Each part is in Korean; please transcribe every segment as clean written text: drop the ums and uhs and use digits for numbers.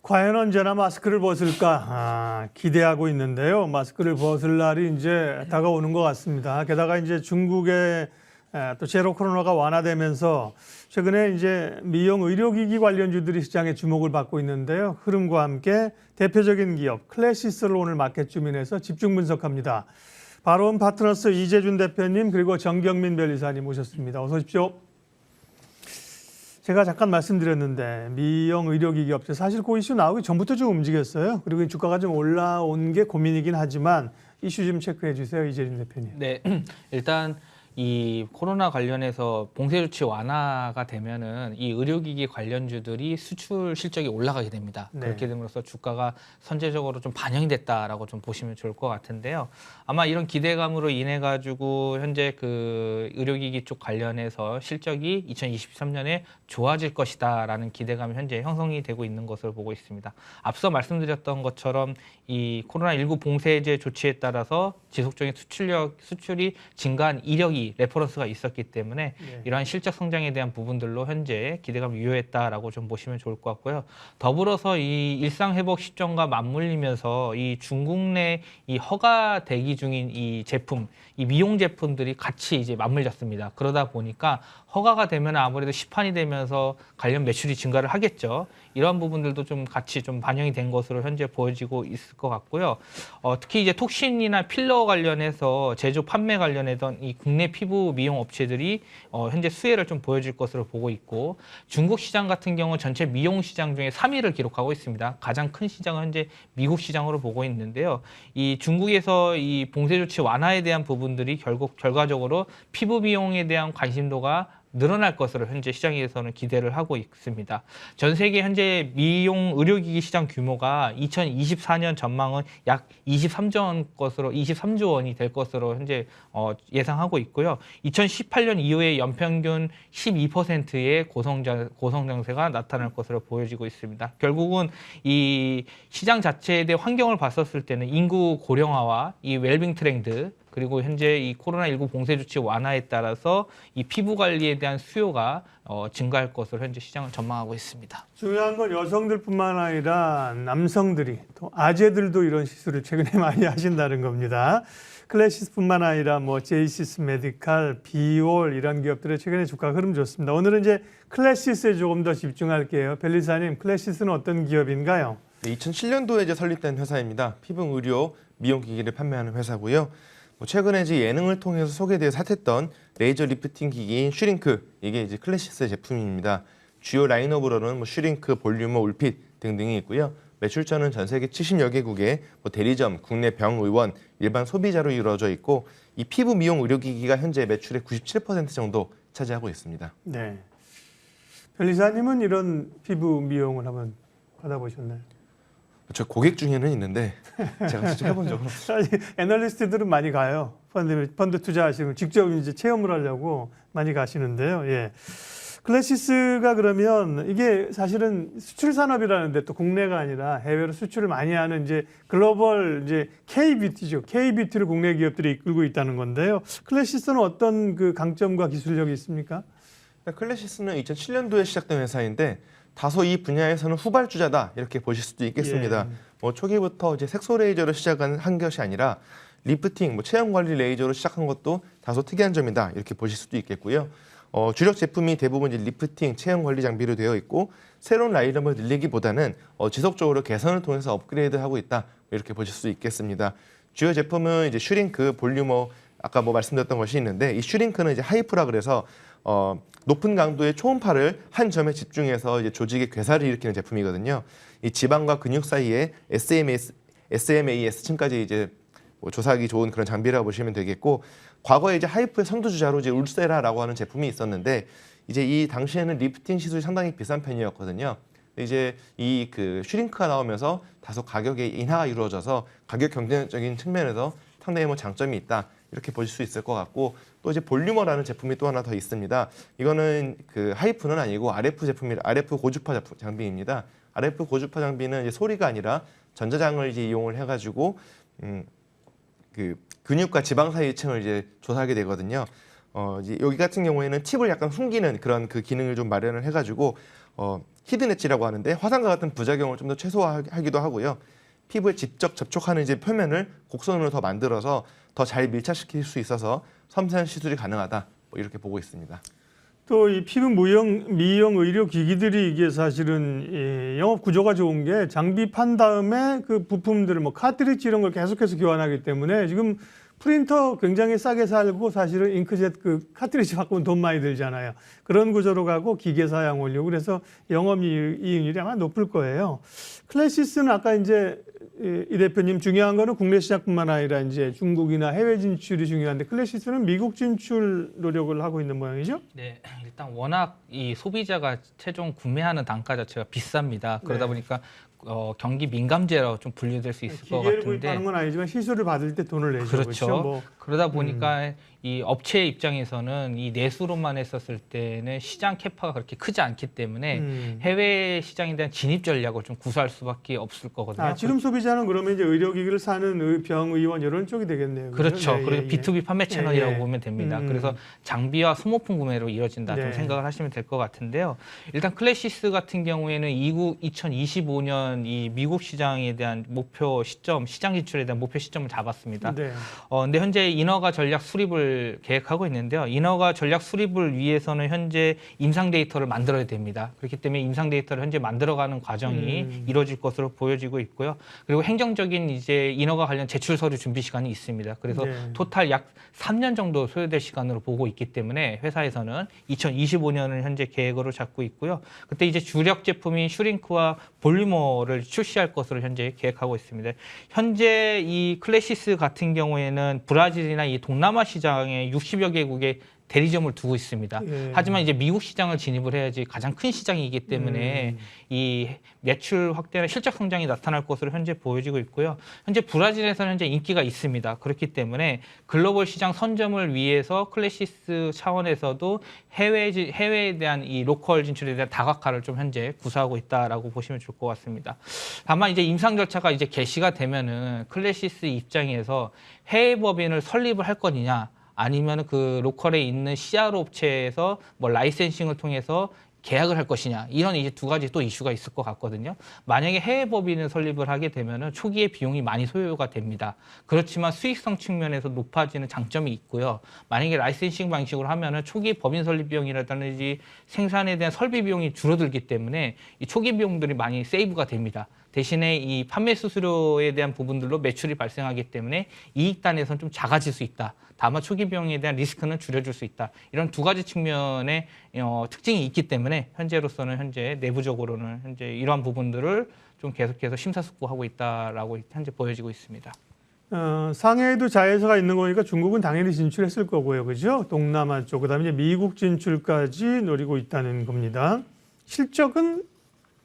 과연 언제나 마스크를 벗을까 기대하고 있는데요. 마스크를 벗을 날이 이제 다가오는 것 같습니다. 게다가 이제 중국의 또 제로 코로나가 완화되면서 최근에 이제 미용 의료기기 관련주들이 시장에 주목을 받고 있는데요. 흐름과 함께 대표적인 기업 클래시스를 오늘 마켓 주민에서 집중 분석합니다. 바로온 파트너스 이재준 대표님 그리고 정경민 변리사님 모셨습니다. 어서 오십시오. 제가 잠깐 말씀드렸는데 미용 의료기기 업체 사실 그 이슈 나오기 전부터 좀 움직였어요. 그리고 주가가 좀 올라온 게 고민이긴 하지만 이슈 좀 체크해 주세요. 이재준 대표님. 네, 일단 이 코로나 관련해서 봉쇄 조치 완화가 되면은 이 의료기기 관련주들이 수출 실적이 올라가게 됩니다. 네. 그렇게 됨으로써 주가가 선제적으로 좀 반영이 됐다라고 좀 보시면 좋을 것 같은데요. 아마 이런 기대감으로 인해 가지고 현재 그 의료기기 쪽 관련해서 실적이 2023년에 좋아질 것이다라는 기대감이 현재 형성이 되고 있는 것을 보고 있습니다. 앞서 말씀드렸던 것처럼 이 코로나19 봉쇄제 조치에 따라서 지속적인 수출이 증가한 이력이 레퍼런스가 있었기 때문에 네. 이러한 실적 성장에 대한 부분들로 현재 기대감을 유효했다라고 좀 보시면 좋을 것 같고요. 더불어서 이 일상 회복 시점과 맞물리면서 이 중국 내 이 허가 대기 중인 이 제품, 이 미용 제품들이 같이 이제 맞물렸습니다. 그러다 보니까 허가가 되면 아무래도 시판이 되면서 관련 매출이 증가를 하겠죠. 이러한 부분들도 좀 같이 좀 반영이 된 것으로 현재 보여지고 있을 것 같고요. 특히 이제 톡신이나 필러 관련해서 제조 판매 관련했던 이 국내 피부 미용 업체들이 현재 수혜를 좀 보여줄 것으로 보고 있고, 중국 시장 같은 경우 전체 미용 시장 중에 3위를 기록하고 있습니다. 가장 큰 시장은 현재 미국 시장으로 보고 있는데요. 이 중국에서 이 봉쇄 조치 완화에 대한 부분들이 결과적으로 피부 미용에 대한 관심도가 늘어날 것으로 현재 시장에서는 기대를 하고 있습니다. 전 세계 현재 미용 의료기기 시장 규모가 2024년 전망은 약 23조 원이 될 것으로 현재 예상하고 있고요. 2018년 이후에 연평균 12%의 고성장세가 나타날 것으로 보여지고 있습니다. 결국은 이 시장 자체에 대해 환경을 봤었을 때는 인구 고령화와 이 웰빙 트렌드, 그리고 현재 이 코로나19 봉쇄 조치 완화에 따라서 이 피부 관리에 대한 수요가 증가할 것으로 현재 시장을 전망하고 있습니다. 중요한 건 여성들뿐만 아니라 남성들이 또 아재들도 이런 시술을 최근에 많이 하신다는 겁니다. 클래시스뿐만 아니라 뭐 제이시스 메디칼, 비올 이런 기업들의 최근에 주가 흐름 좋습니다. 오늘은 이제 클래시스에 조금 더 집중할게요. 변리사님, 클래시스는 어떤 기업인가요? 네, 2007년도에 이제 설립된 회사입니다. 피부 의료 미용 기기를 판매하는 회사고요. 최근에 이제 예능을 통해서 소개되어 핫했던 레이저 리프팅 기기인 슈링크, 이게 이제 클래시스의 제품입니다. 주요 라인업으로는 슈링크, 볼륨어, 울핏 등등이 있고요. 매출처는 전 세계 70여 개국의 대리점, 국내 병의원, 일반 소비자로 이루어져 있고, 이 피부 미용 의료기기가 현재 매출의 97% 정도 차지하고 있습니다. 네. 변리사님은 이런 피부 미용을 한번 받아보셨나요? 저 고객 중에는 있는데 제가 직접 해본 적은 없어요. 애널리스트들은 많이 가요. 펀드 투자하시는 직접 이제 체험을 하려고 많이 가시는데요. 예. 클래시스가 그러면 이게 사실은 수출 산업이라는데 또 국내가 아니라 해외로 수출을 많이 하는 이제 글로벌 이제 K-뷰티죠. K-뷰티를 국내 기업들이 이끌고 있다는 건데요. 클래시스는 어떤 그 강점과 기술력이 있습니까? 클래시스는 2007년도에 시작된 회사인데 다소 이 분야에서는 후발주자다 이렇게 보실 수도 있겠습니다. 초기부터 이제 색소 레이저로 시작한 것이 아니라 리프팅, 체형 관리 레이저로 시작한 것도 다소 특이한 점이다 이렇게 보실 수도 있겠고요. 주력 제품이 대부분 이제 리프팅, 체형 관리 장비로 되어 있고, 새로운 라인업을 늘리기보다는 지속적으로 개선을 통해서 업그레이드하고 있다 이렇게 보실 수 있겠습니다. 주요 제품은 이제 슈링크, 볼륨어, 아까 말씀드렸던 것이 있는데, 이 슈링크는 이제 하이프라 그래서 높은 강도의 초음파를 한 점에 집중해서 이제 조직의 괴사를 일으키는 제품이거든요. 이 지방과 근육 사이에 SMAS층까지 이제 조사하기 좋은 그런 장비라고 보시면 되겠고, 과거에 이제 하이프의 선두주자로 이제 울세라라고 하는 제품이 있었는데, 이제 이 당시에는 리프팅 시술이 상당히 비싼 편이었거든요. 이제 이 그 슈링크가 나오면서 다소 가격의 인하가 이루어져서 가격 경쟁적인 측면에서 상당히 장점이 있다 이렇게 보실 수 있을 것 같고, 또 이제 볼륨어라는 제품이 또 하나 더 있습니다. 이거는 그 하이프는 아니고 RF 제품이 RF 고주파 장비입니다. RF 고주파 장비는 이제 소리가 아니라 전자장을 이제 이용을 해가지고 그 근육과 지방 사이 층을 이제 조사하게 되거든요. 이제 여기 같은 경우에는 팁을 약간 숨기는 그런 그 기능을 좀 마련을 해가지고 히든 엣지라고 하는데 화상과 같은 부작용을 좀 더 최소화하기도 하고요. 피부에 직접 접촉하는 이제 표면을 곡선으로 더 만들어서 더 잘 밀착시킬 수 있어서 섬세한 시술이 가능하다. 뭐 이렇게 보고 있습니다. 또 이 피부 미용 의료 기기들이 이게 사실은 영업 구조가 좋은 게 장비 판 다음에 그 부품들을 뭐 카트리지 이런 걸 계속해서 교환하기 때문에 지금 프린터 굉장히 싸게 살고 사실은 잉크젯 그 카트리지 바꾸면 돈 많이 들잖아요. 그런 구조로 가고 기계 사양 원료. 그래서 영업 이익률이 아마 높을 거예요. 클래시스는 아까 이제 이 대표님 중요한 거는 국내 시장뿐만 아니라 이제 중국이나 해외 진출이 중요한데 클래시스는 미국 진출 노력을 하고 있는 모양이죠? 네, 일단 워낙 이 소비자가 최종 구매하는 단가 자체가 비쌉니다. 그러다 네. 보니까 경기 민감제로 좀 분류될 수 있을 것 기계를 같은데. 구입하는 건 아니지만 시술을 받을 때 돈을 내죠. 그렇죠. 뭐 그러다 보니까 이 업체 입장에서는 이 내수로만 했었을 때는 시장 캐파가 그렇게 크지 않기 때문에 해외 시장에 대한 진입 전략을 좀 구사할 수밖에 없을 거거든요. 지금 소비자는 그러면 이제 의료기기를 사는 병의원 이런 쪽이 되겠네요. 그렇죠. 네, 그리고 예, B2B 판매 채널이라고 예, 예. 보면 됩니다. 그래서 장비와 소모품 구매로 이루어진다 좀 네. 생각을 하시면 될 것 같은데요. 일단 클래시스 같은 경우에는 2025년 이 미국 시장에 대한 목표 시점, 시장 진출에 대한 목표 시점을 잡았습니다. 네. 근데 현재 인허가 전략 수립을 계획하고 있는데요. 인허가 전략 수립을 위해서는 현재 임상 데이터를 만들어야 됩니다. 그렇기 때문에 임상 데이터를 현재 만들어가는 과정이 이루어질 것으로 보여지고 있고요. 그리고 행정적인 이제 인허가 관련 제출 서류 준비 시간이 있습니다. 그래서 네. 토탈 약 3년 정도 소요될 시간으로 보고 있기 때문에 회사에서는 2025년을 현재 계획으로 잡고 있고요. 그때 이제 주력 제품인 슈링크와 볼리머를 출시할 것으로 현재 계획하고 있습니다. 현재 이 클래시스 같은 경우에는 브라질이나 이 동남아 시장에 60여 개국의 대리점을 두고 있습니다. 예. 하지만 이제 미국 시장을 진입을 해야지 가장 큰 시장이기 때문에 이 매출 확대나 실적 성장이 나타날 것으로 현재 보여지고 있고요. 현재 브라질에서는 현재 인기가 있습니다. 그렇기 때문에 글로벌 시장 선점을 위해서 클래시스 차원에서도 해외에 대한 이 로컬 진출에 대한 다각화를 좀 현재 구사하고 있다라고 보시면 좋을 것 같습니다. 다만 이제 임상 절차가 이제 개시가 되면은 클래시스 입장에서 해외 법인을 설립을 할 거냐 아니면 그 로컬에 있는 CRO 업체에서 뭐 라이센싱을 통해서 계약을 할 것이냐 이런 이제 두 가지 또 이슈가 있을 것 같거든요. 만약에 해외 법인을 설립을 하게 되면은 초기에 비용이 많이 소요가 됩니다. 그렇지만 수익성 측면에서 높아지는 장점이 있고요. 만약에 라이센싱 방식으로 하면은 초기 법인 설립 비용이라든지 생산에 대한 설비 비용이 줄어들기 때문에 이 초기 비용들이 많이 세이브가 됩니다. 대신에 이 판매 수수료에 대한 부분들로 매출이 발생하기 때문에 이익단에서는 좀 작아질 수 있다. 다만 초기 비용에 대한 리스크는 줄여줄 수 있다. 이런 두 가지 측면의 특징이 있기 때문에 현재 내부적으로는 현재 이러한 부분들을 좀 계속해서 심사숙고하고 있다라고 현재 보여지고 있습니다. 상해에도 자회사가 있는 거니까 중국은 당연히 진출했을 거고요, 그죠? 동남아 쪽, 그다음에 이제 미국 진출까지 노리고 있다는 겁니다. 실적은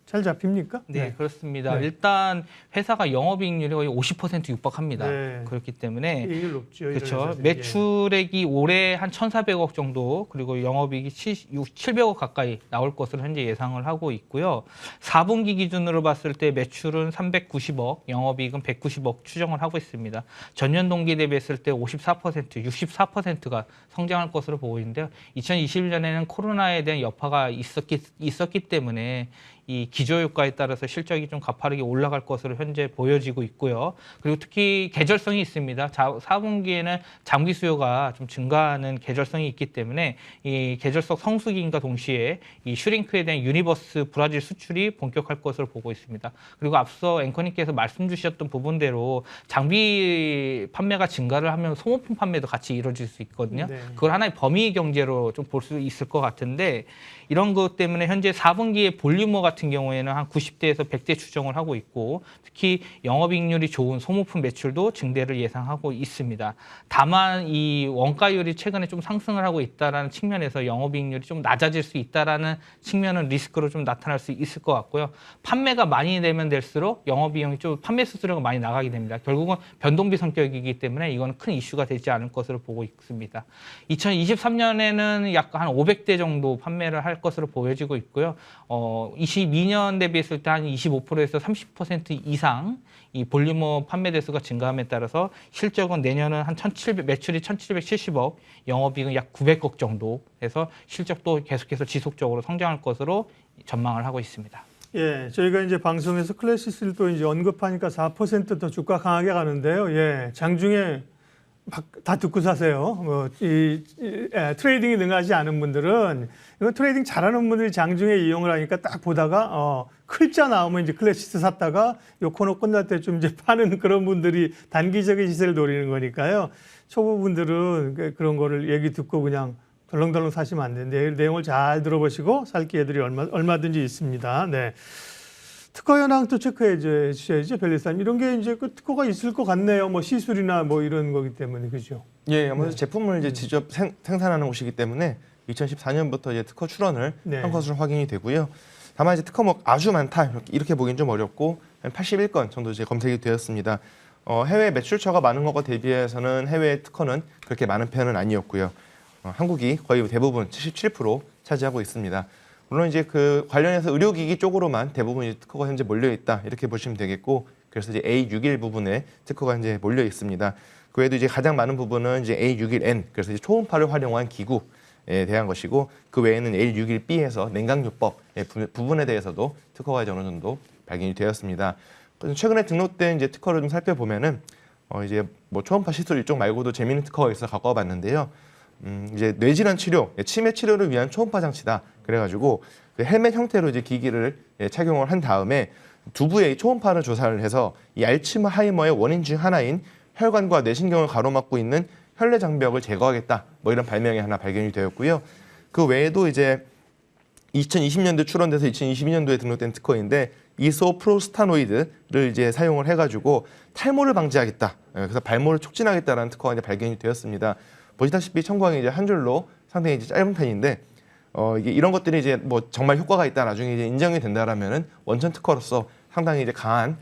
잘 잡힙니까? 네, 그렇습니다. 네. 일단 회사가 영업이익률이 거의 50% 육박합니다. 네. 그렇기 때문에 이익률 높죠. 이런 그렇죠. 회사들이. 매출액이 올해 한 1,400억 정도 그리고 영업이익이 700억 가까이 나올 것으로 현재 예상을 하고 있고요. 4분기 기준으로 봤을 때 매출은 390억, 영업이익은 190억 추정을 하고 있습니다. 전년 동기 대비했을 때 64%가 성장할 것으로 보고 있는데요. 2021년에는 코로나에 대한 여파가 있었기 때문에 이 기저효과에 따라서 실적이 좀 가파르게 올라갈 것으로 현재 보여지고 있고요. 그리고 특히 계절성이 있습니다. 4분기에는 장비 수요가 좀 증가하는 계절성이 있기 때문에 이 계절성 성수기인과 동시에 이 슈링크에 대한 유니버스 브라질 수출이 본격할 것으로 보고 있습니다. 그리고 앞서 앵커님께서 말씀 주셨던 부분대로 장비 판매가 증가를 하면 소모품 판매도 같이 이루어질 수 있거든요. 네. 그걸 하나의 범위 경제로 좀 볼 수 있을 것 같은데 이런 것 때문에 현재 4분기에 볼리머 같은 경우에는 한 90대에서 100대 추정을 하고 있고 특히 영업이익률이 좋은 소모품 매출도 증대를 예상하고 있습니다. 다만 이 원가율이 최근에 좀 상승을 하고 있다라는 측면에서 영업이익률이 좀 낮아질 수 있다라는 측면은 리스크로 좀 나타날 수 있을 것 같고요. 판매가 많이 되면 될수록 영업비용이 좀 판매 수수료가 많이 나가게 됩니다. 결국은 변동비 성격이기 때문에 이거는 큰 이슈가 되지 않을 것으로 보고 있습니다. 2023년에는 약 한 500대 정도 판매를 할 것으로 보여지고 있고요. 22년 대비했을 때 한 25%에서 30% 이상 이 볼리머 판매 대수가 증가함에 따라서 실적은 내년은 한 매출이 1,770억, 영업이익은 약 900억 정도 해서 실적도 계속해서 지속적으로 성장할 것으로 전망을 하고 있습니다. 예, 저희가 이제 방송에서 클래시스를 또 이제 언급하니까 4%더 주가 강하게 가는데요. 예, 장중에 막 다 듣고 사세요. 트레이딩이 능하지 않은 분들은 이거 트레이딩 잘하는 분들이 장중에 이용을 하니까 딱 보다가 클자 나오면 이제 클래시스 샀다가 요 코너 끝날 때쯤 이제 파는 그런 분들이 단기적인 시세를 노리는 거니까요. 초보분들은 그런 거를 얘기 듣고 그냥 덜렁덜렁 사시면 안 되는데 내용을 잘 들어보시고 살 기회들이 얼마든지 있습니다. 네. 특허 현황도 체크해 주셔야죠, 변리사님. 이런 게 이제 그 특허가 있을 것 같네요. 뭐 시술이나 뭐 이런 거기 때문에 그죠? 예, 아무래도 제품을 이제 직접 생산하는 곳이기 때문에 2014년부터 이제 특허 출원을 네. 한 것으로 확인이 되고요. 다만 이제 특허 뭐 아주 많다 이렇게 보기는 좀 어렵고 한 81건 정도 이제 검색이 되었습니다. 해외 매출처가 많은 것과 대비해서는 해외 특허는 그렇게 많은 편은 아니었고요. 한국이 거의 대부분 77% 차지하고 있습니다. 물론 이제 그 관련해서 의료기기 쪽으로만 대부분 이제 특허가 현재 몰려 있다 이렇게 보시면 되겠고, 그래서 이제 A61 부분에 특허가 이제 몰려 있습니다. 그 외에도 이제 가장 많은 부분은 이제 A61N, 그래서 이제 초음파를 활용한 기구에 대한 것이고, 그 외에는 A61B에서 냉각요법 부분에 대해서도 특허가 이제 어느 정도 발견이 되었습니다. 최근에 등록된 이제 특허를 좀 살펴보면은 이제 뭐 초음파 시술 이쪽 말고도 재미있는 특허가 있어 갖고 와봤는데요. 이제 뇌질환 치료, 치매 치료를 위한 초음파 장치다. 그래가지고 그 헬멧 형태로 이제 기기를 착용을 한 다음에 두부에 초음파를 조사를 해서 이 알츠하이머의 원인 중 하나인 혈관과 뇌신경을 가로막고 있는 혈내 장벽을 제거하겠다. 뭐 이런 발명이 하나 발견이 되었고요. 그 외에도 이제 2020년도에 출원돼서 2022년도에 등록된 특허인데 이소프로스타노이드를 이제 사용을 해가지고 탈모를 방지하겠다. 그래서 발모를 촉진하겠다라는 특허가 이제 발견이 되었습니다. 보시다시피 청광이 이제 한 줄로 상당히 이제 짧은 편인데 이게 이런 것들이 이제 뭐 정말 효과가 있다, 나중에 이제 인정이 된다라면은 원천 특허로서 상당히 이제 강한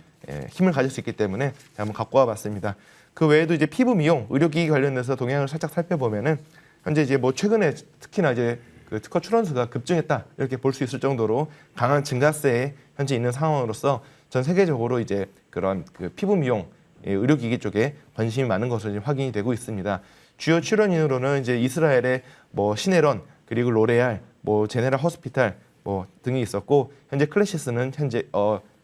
힘을 가질 수 있기 때문에 한번 갖고 와봤습니다. 그 외에도 이제 피부 미용, 의료기기 관련해서 동향을 살짝 살펴보면은 현재 이제 뭐 최근에 특히나 이제 그 특허 출원수가 급증했다 이렇게 볼 수 있을 정도로 강한 증가세에 현재 있는 상황으로서 전 세계적으로 이제 그런 그 피부 미용 의료기기 쪽에 관심이 많은 것으로 확인이 되고 있습니다. 주요 출원인으로는 이제 이스라엘의 뭐 시네런, 그리고 로레알, 뭐 제네랄 호스피탈 뭐 등이 있었고, 현재 클래시스는 현재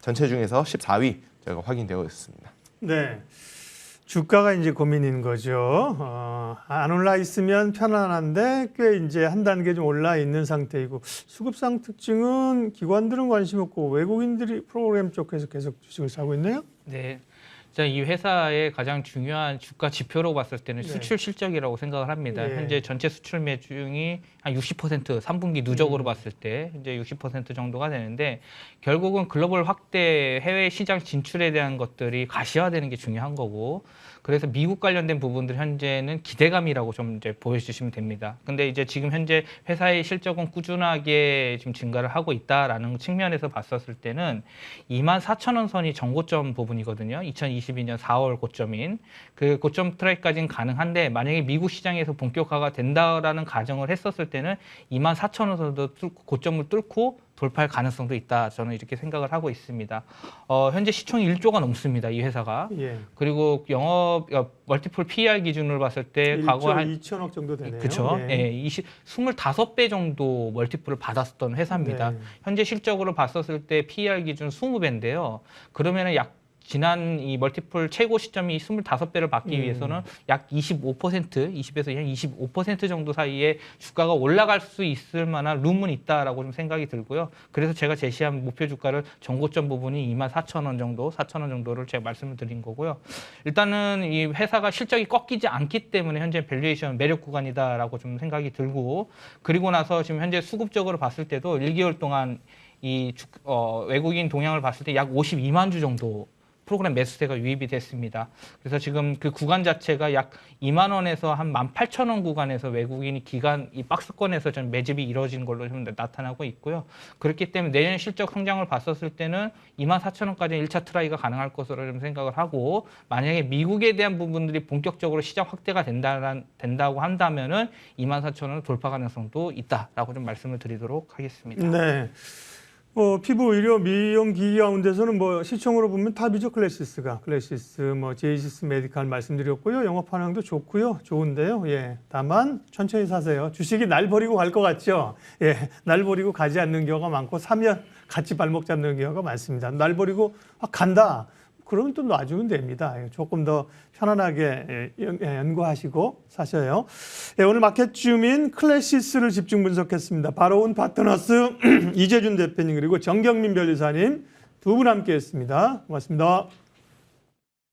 전체 중에서 14위 저희가 확인되어 있습니다. 네. 주가가 이제 고민인 거죠. 안 올라 있으면 편안한데 꽤 이제 한 단계 좀 올라 있는 상태이고, 수급상 특징은 기관들은 관심 없고 외국인들이 프로그램 쪽에서 계속 주식을 사고 있네요. 네. 이 회사의 가장 중요한 주가 지표로 봤을 때는 네. 수출 실적이라고 생각을 합니다. 예. 현재 전체 수출 매중이 한 60%, 3분기 누적으로 봤을 때 현재 60% 정도가 되는데, 결국은 글로벌 확대, 해외 시장 진출에 대한 것들이 가시화되는 게 중요한 거고, 그래서 미국 관련된 부분들 현재는 기대감이라고 좀 이제 보여주시면 됩니다. 근데 이제 지금 현재 회사의 실적은 꾸준하게 지금 증가를 하고 있다라는 측면에서 봤었을 때는 24,000원 선이 정고점 부분이거든요. 2022년 4월 고점인 그 고점 트랙까지는 가능한데, 만약에 미국 시장에서 본격화가 된다라는 가정을 했었을 때는 24,000원 선도 고점을 뚫고 돌파할 가능성도 있다. 저는 이렇게 생각을 하고 있습니다. 현재 시총이 1조가 넘습니다. 이 회사가. 예. 그리고 영업 멀티플 PER 기준으로 봤을 때 과거 한 2천억 정도 되네요. 그렇죠. 예. 예, 25배 정도 멀티플을 받았었던 회사입니다. 네. 현재 실적으로 봤었을 때 PER 기준 20배인데요. 그러면은 약 지난 이 멀티플 최고 시점이 25배를 받기 위해서는 약 20에서 한 25% 정도 사이에 주가가 올라갈 수 있을 만한 룸은 있다라고 좀 생각이 들고요. 그래서 제가 제시한 목표 주가를 정고점 부분이 24,000원 정도, 4,000원 정도를 제가 말씀을 드린 거고요. 일단은 이 회사가 실적이 꺾이지 않기 때문에 현재 밸류에이션 매력 구간이다라고 좀 생각이 들고, 그리고 나서 지금 현재 수급적으로 봤을 때도 1개월 동안 이 외국인 동향을 봤을 때 약 52만 주 정도 프로그램 매수세가 유입이 됐습니다. 그래서 지금 그 구간 자체가 약 2만 원에서 한 18,000원 구간에서 외국인이 기간 이 박스권에서 좀 매집이 이루어진 걸로 좀 나타나고 있고요. 그렇기 때문에 내년 실적 성장을 봤었을 때는 24,000원까지 1차 트라이가 가능할 것으로 좀 생각을 하고, 만약에 미국에 대한 부분들이 본격적으로 시장 확대가 된다고 한다면은 24,000원을 돌파 가능성도 있다라고 좀 말씀을 드리도록 하겠습니다. 네. 피부 의료 미용 기기 가운데서는 뭐 시총으로 보면 탑이죠. 클래시스가. 클래시스, 뭐 제이시스 메디칼 말씀드렸고요. 영업 반응도 좋고요. 좋은데요. 예. 다만 천천히 사세요. 주식이 날 버리고 갈 것 같죠. 예. 날 버리고 가지 않는 경우가 많고 사면 같이 발목 잡는 경우가 많습니다. 날 버리고 간다. 그러면 또 놔주면 됩니다. 조금 더 편안하게 연구하시고 사셔요. 오늘 마켓 주민 클래시스를 집중 분석했습니다. 바로 온 파트너스 이재준 대표님 그리고 정경민 변리사님 두 분 함께했습니다. 고맙습니다.